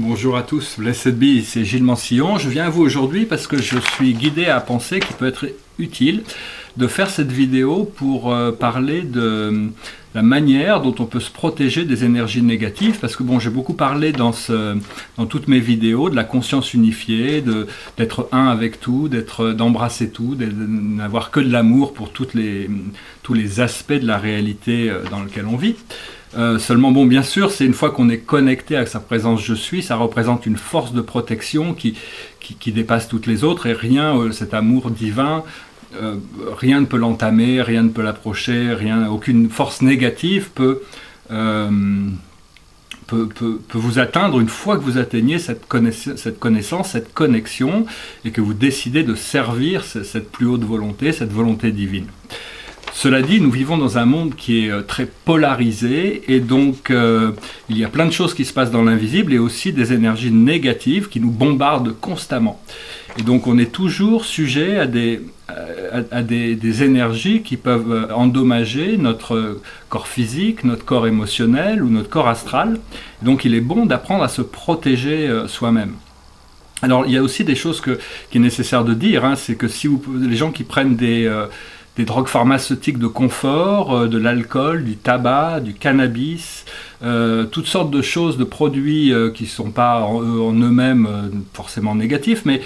Bonjour à tous, Blessed Be, c'est Gilles Mansillon. Je viens à vous aujourd'hui parce que je suis guidé à penser qu'il peut être utile de faire cette vidéo pour parler de la manière dont on peut se protéger des énergies négatives, parce que bon, j'ai beaucoup parlé dans toutes mes vidéos de la conscience unifiée, d'être un avec tout, d'embrasser tout, de n'avoir que de l'amour pour tous les aspects de la réalité dans laquelle on vit. Seulement bon, bien sûr, c'est une fois qu'on est connecté à sa présence je suis, ça représente une force de protection qui dépasse toutes les autres, et rien, cet amour divin, rien ne peut l'entamer, rien ne peut l'approcher, aucune force négative peut vous atteindre une fois que vous atteignez cette connaissance, cette connexion, et que vous décidez de servir cette plus haute volonté, cette volonté divine. Cela dit, nous vivons dans un monde qui est très polarisé, et donc il y a plein de choses qui se passent dans l'invisible, et aussi des énergies négatives qui nous bombardent constamment. Et donc on est toujours sujet à des énergies qui peuvent endommager notre corps physique, notre corps émotionnel ou notre corps astral. Et donc il est bon d'apprendre à se protéger soi-même. Alors il y a aussi des choses qui est nécessaire de dire, hein, c'est que si les gens qui prennent des drogues pharmaceutiques de confort, de l'alcool, du tabac, du cannabis, toutes sortes de choses, de produits qui ne sont pas en eux-mêmes forcément négatifs, mais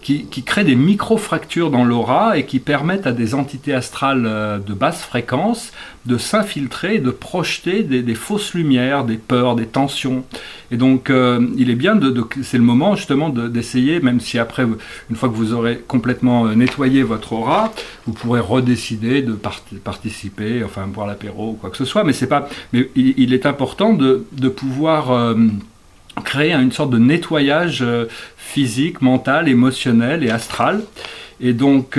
qui créent des micro-fractures dans l'aura et qui permettent à des entités astrales de basse fréquence de s'infiltrer, de projeter des fausses lumières, des peurs, des tensions. Et donc il est bien, c'est le moment justement d'essayer, même si après, une fois que vous aurez complètement nettoyé votre aura, vous pourrez redécider de participer, enfin boire l'apéro ou quoi que ce soit, mais il est important de pouvoir créer une sorte de nettoyage physique, mental, émotionnel et astral. Et donc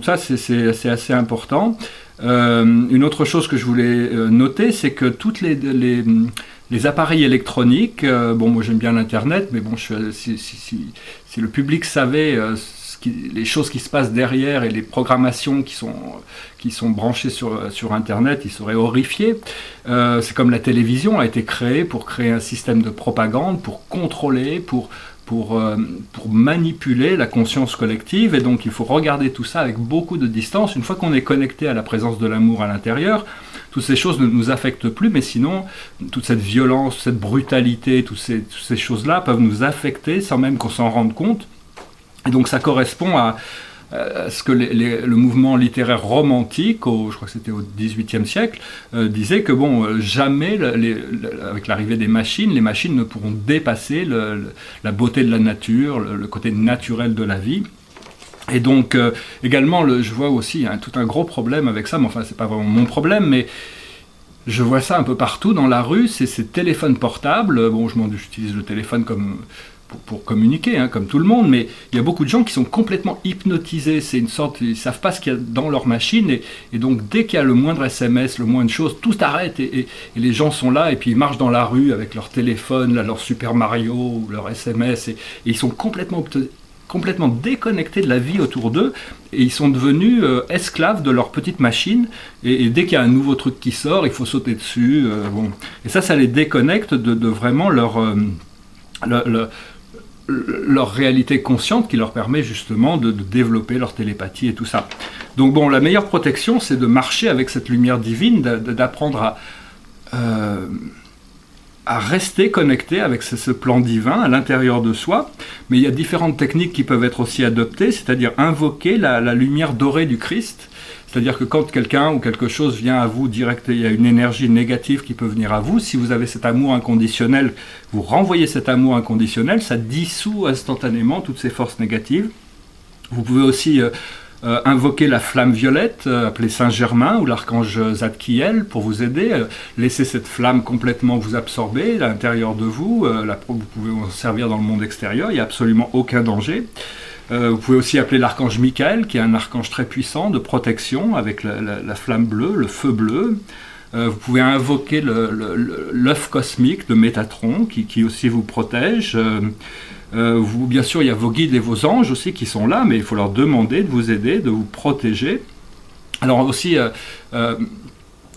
ça, c'est assez important. Une autre chose que je voulais noter, c'est que toutes les appareils électroniques, bon, moi j'aime bien l'internet, mais bon, si le public savait les choses qui se passent derrière et les programmations qui sont branchées sur internet, ils seraient horrifiés. C'est comme la télévision a été créée pour créer un système de propagande, pour contrôler, pour manipuler la conscience collective, et donc il faut regarder tout ça avec beaucoup de distance. Une fois qu'on est connecté à la présence de l'amour à l'intérieur, toutes ces choses ne nous affectent plus, mais sinon, toute cette violence, cette brutalité, toutes ces choses-là peuvent nous affecter sans même qu'on s'en rende compte. Et donc ça correspond à ce que le mouvement littéraire romantique, je crois que c'était au XVIIIe siècle, disait que bon, jamais, avec l'arrivée des machines, les machines ne pourront dépasser la beauté de la nature, le côté naturel de la vie. Et donc également, je vois aussi tout un gros problème avec ça, mais enfin c'est pas vraiment mon problème, mais je vois ça un peu partout dans la rue, c'est ces téléphones portables. Bon, j'utilise le téléphone pour communiquer, hein, comme tout le monde, mais il y a beaucoup de gens qui sont complètement hypnotisés. C'est une sorte, ils savent pas ce qu'il y a dans leur machine, et donc dès qu'il y a le moindre SMS, le moindre chose, tout arrête, et les gens sont là, et puis ils marchent dans la rue avec leur téléphone, là, leur Super Mario, ou leur SMS, et ils sont complètement déconnectés de la vie autour d'eux, et ils sont devenus esclaves de leur petite machine, et dès qu'il y a un nouveau truc qui sort, il faut sauter dessus, bon. Et ça les déconnecte de vraiment leur réalité consciente, qui leur permet justement de développer leur télépathie et tout ça. Donc bon, la meilleure protection, c'est de marcher avec cette lumière divine, d'apprendre à rester connecté avec ce plan divin à l'intérieur de soi. Mais il y a différentes techniques qui peuvent être aussi adoptées, c'est-à-dire invoquer la lumière dorée du Christ. C'est-à-dire que quand quelqu'un ou quelque chose vient à vous direct, il y a une énergie négative qui peut venir à vous. Si vous avez cet amour inconditionnel, vous renvoyez cet amour inconditionnel, ça dissout instantanément toutes ces forces négatives. Vous pouvez aussi invoquer la flamme violette, appelée Saint-Germain, ou l'archange Zadkiel, pour vous aider. Laissez cette flamme complètement vous absorber à l'intérieur de vous. Vous pouvez en servir dans le monde extérieur, il n'y a absolument aucun danger. Vous pouvez aussi appeler l'archange Michael, qui est un archange très puissant de protection, avec la flamme bleue, le feu bleu. Vous pouvez invoquer l'œuf cosmique de Métatron, qui aussi vous protège. Bien sûr, il y a vos guides et vos anges aussi qui sont là, mais il faut leur demander de vous aider, de vous protéger. Alors aussi,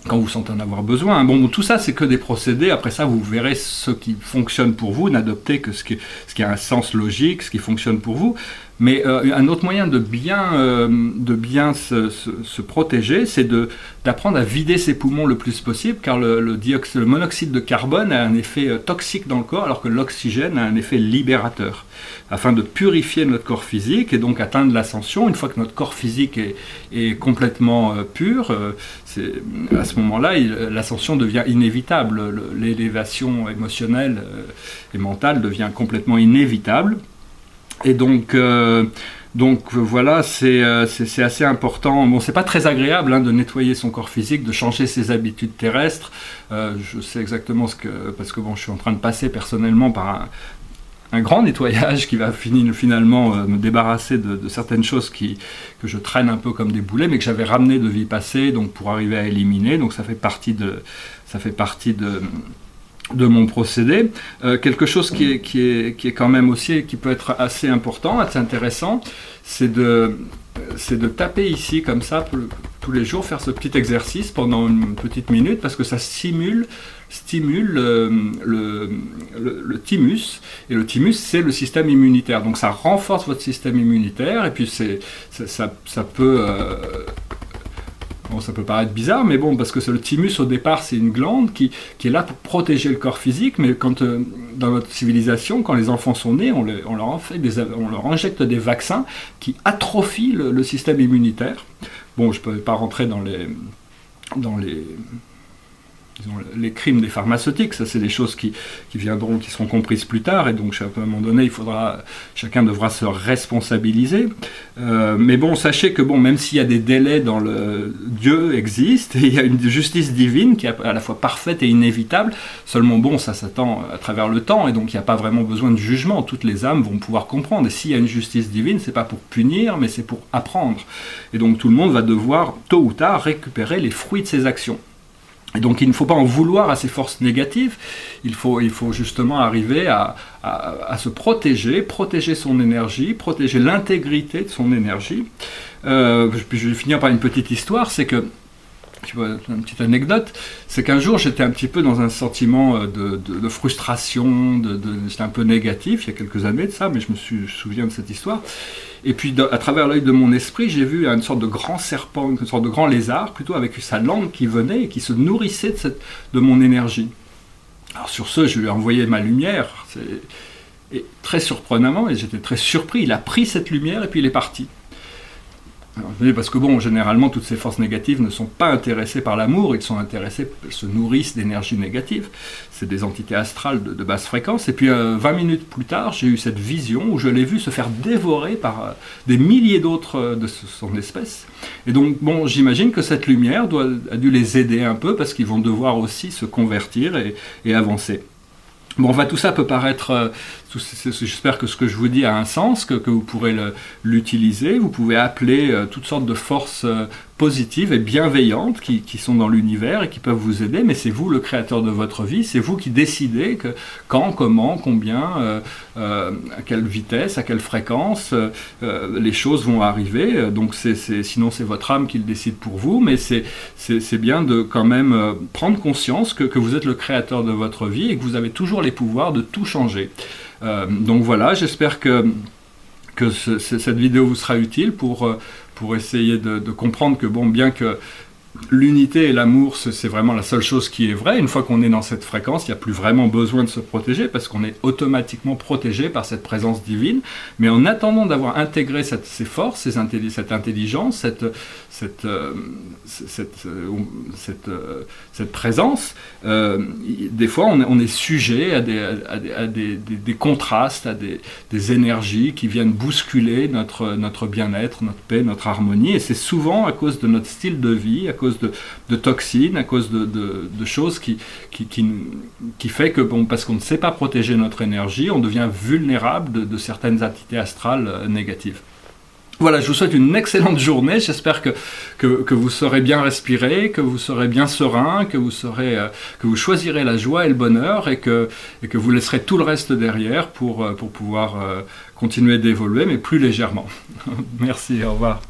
quand vous sentez en avoir besoin. Bon, tout ça, c'est que des procédés. Après ça, vous verrez ce qui fonctionne pour vous. N'adoptez que ce qui a un sens logique, ce qui fonctionne pour vous. Mais un autre moyen de bien se protéger, c'est d'apprendre à vider ses poumons le plus possible, car le monoxyde de carbone a un effet toxique dans le corps, alors que l'oxygène a un effet libérateur, afin de purifier notre corps physique et donc atteindre l'ascension. Une fois que notre corps physique est complètement pur, à ce moment-là, l'ascension devient inévitable. L'élévation émotionnelle et mentale devient complètement inévitable. Et donc voilà, c'est assez important. Bon, c'est pas très agréable de nettoyer son corps physique, de changer ses habitudes terrestres. Je sais exactement parce que bon, je suis en train de passer personnellement par un grand nettoyage qui va finalement me débarrasser de certaines choses que je traîne un peu comme des boulets, mais que j'avais ramené de vie passée, donc pour arriver à éliminer. Donc ça fait partie de mon procédé. Quelque chose qui est quand même aussi, qui peut être assez important, assez intéressant, c'est de taper ici comme ça tous les jours, faire ce petit exercice pendant une petite minute, parce que ça stimule le thymus, et le thymus, c'est le système immunitaire. Donc ça renforce votre système immunitaire, et puis ça peut... Bon, ça peut paraître bizarre, mais bon, parce que le thymus, au départ, c'est une glande qui est là pour protéger le corps physique, mais quand, dans notre civilisation, quand les enfants sont nés, on leur injecte des vaccins qui atrophient le système immunitaire. Bon, je ne peux pas rentrer dans les crimes des pharmaceutiques, ça c'est des choses qui seront comprises plus tard, et donc à un moment donné, chacun devra se responsabiliser. Mais bon, sachez que bon, même s'il y a des délais Dieu existe, et il y a une justice divine qui est à la fois parfaite et inévitable, seulement bon, ça s'attend à travers le temps, et donc il n'y a pas vraiment besoin de jugement, toutes les âmes vont pouvoir comprendre, et s'il y a une justice divine, c'est pas pour punir, mais c'est pour apprendre. Et donc tout le monde va devoir, tôt ou tard, récupérer les fruits de ses actions. Et donc il ne faut pas en vouloir à ces forces négatives, il faut justement arriver à se protéger son énergie, protéger l'intégrité de son énergie. Puis je vais finir par une petite histoire, c'est que, une petite anecdote, c'est qu'un jour j'étais un petit peu dans un sentiment de frustration, c'était un peu négatif, il y a quelques années de ça, mais je me souviens de cette histoire. Et puis à travers l'œil de mon esprit, j'ai vu une sorte de grand serpent, une sorte de grand lézard, plutôt avec sa langue qui venait et qui se nourrissait de mon énergie. Alors sur ce, je lui ai envoyé ma lumière, et très surprenamment, et j'étais très surpris, il a pris cette lumière et puis il est parti. Alors, parce que bon, généralement, toutes ces forces négatives ne sont pas intéressées par l'amour, elles se nourrissent d'énergie négative. C'est des entités astrales de basse fréquence. Et puis 20 minutes plus tard, j'ai eu cette vision où je l'ai vu se faire dévorer par des milliers d'autres de son espèce. Et donc, bon, j'imagine que cette lumière a dû les aider un peu, parce qu'ils vont devoir aussi se convertir et avancer. Bon, enfin, tout ça peut paraître... J'espère que ce que je vous dis a un sens, que vous pourrez l'utiliser. Vous pouvez appeler toutes sortes de forces positives et bienveillantes qui sont dans l'univers et qui peuvent vous aider, mais c'est vous le créateur de votre vie, c'est vous qui décidez quand, comment, combien, à quelle vitesse, à quelle fréquence les choses vont arriver. Donc sinon c'est votre âme qui le décide pour vous, mais c'est bien de quand même prendre conscience que vous êtes le créateur de votre vie et que vous avez toujours les pouvoirs de tout changer. Donc voilà, j'espère que cette vidéo vous sera utile pour essayer de comprendre que bon, bien que l'unité et l'amour, c'est vraiment la seule chose qui est vraie. Une fois qu'on est dans cette fréquence, il n'y a plus vraiment besoin de se protéger parce qu'on est automatiquement protégé par cette présence divine. Mais en attendant d'avoir intégré ces forces, cette intelligence, cette présence, des fois on est sujet à des contrastes, à des énergies qui viennent bousculer notre bien-être, notre paix, notre harmonie. Et c'est souvent à cause de notre style de vie, à cause de toxines, à cause de choses qui fait que, bon, parce qu'on ne sait pas protéger notre énergie, on devient vulnérable de certaines entités astrales négatives. Voilà, je vous souhaite une excellente journée, j'espère que vous saurez bien respirer, que vous serez bien serein, que vous choisirez la joie et le bonheur, et que vous laisserez tout le reste derrière pour pouvoir continuer d'évoluer, mais plus légèrement. Merci, au revoir.